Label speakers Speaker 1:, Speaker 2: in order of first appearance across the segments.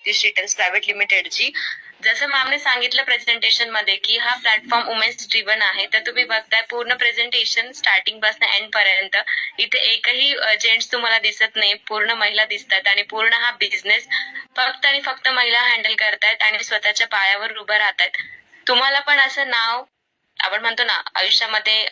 Speaker 1: ज्योतिष retails private लिमिटेडची. जसं मॅमने सांगितलं प्रेझेंटेशन मध्ये की हा प्लॅटफॉर्म वुमेन्स ड्रिव्हन आहे, तर तुम्ही बघताय पूर्ण प्रेझेंटेशन स्टार्टिंग पासून एंड पर्यंत इथे एकही जेंट्स तुम्हाला दिसत नाही, पूर्ण महिला दिसतात आणि पूर्ण हा बिझनेस फक्त आणि फक्त महिला हँडल करतायत आणि स्वतःच्या पायावर उभं राहतायत. तुम्हाला पण असं नाव, आपण म्हणतो ना आयुष्यामध्ये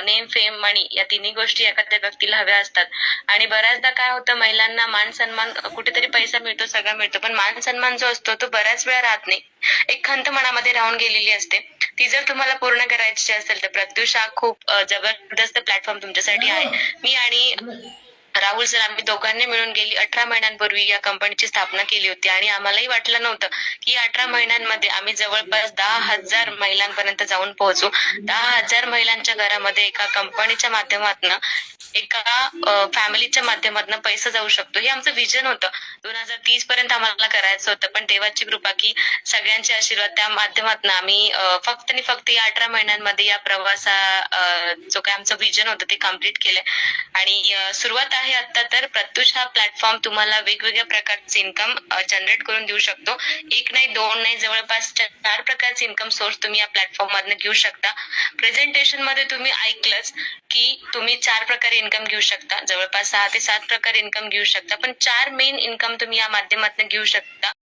Speaker 1: नेम, फेम, मनी या तिन्ही गोष्टी एखाद्या व्यक्तीला हव्या असतात. आणि बऱ्याचदा काय होतं, महिलांना मान सन्मान, कुठेतरी पैसा मिळतो, सगळं मिळतो, पण मान सन्मान जो असतो तो बऱ्याच वेळा राहत नाही. एक खंत मनामध्ये राहून गेलेली असते. ती जर तुम्हाला पूर्ण करायची असेल तर प्रत्युष हा खूप जबरदस्त प्लॅटफॉर्म तुमच्यासाठी आहे. मी आणि राहुल सर आम्ही दोघांनी मिळून गेली 18 महिन्यांपूर्वी या कंपनीची स्थापना केली होती आणि आम्हालाही वाटलं नव्हतं की 18 महिन्यांमध्ये आम्ही जवळपास 10,000 महिलांपर्यंत जाऊन पोहोचू. 10,000 महिलांच्या घरामध्ये एका कंपनीच्या माध्यमातून, एका फॅमिलीच्या माध्यमातून पैसा जाऊ शकतो. हे आमचं विजन होतं. 2030 पर्यंत आम्हाला करायचं होतं, पण देवाची कृपा की सगळ्यांचे आशीर्वाद त्या माध्यमातून आम्ही फक्त आणि फक्त या 18 महिन्यांमध्ये या प्रवासा जो काही आमचं विजन होतं ते कम्प्लीट केलंय. आणि सुरुवात आहे आता. तर प्रत्युष हा प्लॅटफॉर्म तुम्हाला वेगवेगळ्या प्रकारचे इन्कम जनरेट करून देऊ शकतो. एक नाही, दोन नाही, जवळपास 4 प्रकारचे इन्कम सोर्स तुम्ही या प्लॅटफॉर्म मधून घेऊ शकता. प्रेझेंटेशन मध्ये तुम्ही ऐकलंच की तुम्ही 4 प्रकारे इन्कम घेऊ शकता, जवळपास 6 ते 7 प्रकारे इन्कम घेऊ शकता, पण 4 मेन इन्कम तुम्ही या माध्यमातून घेऊ शकता.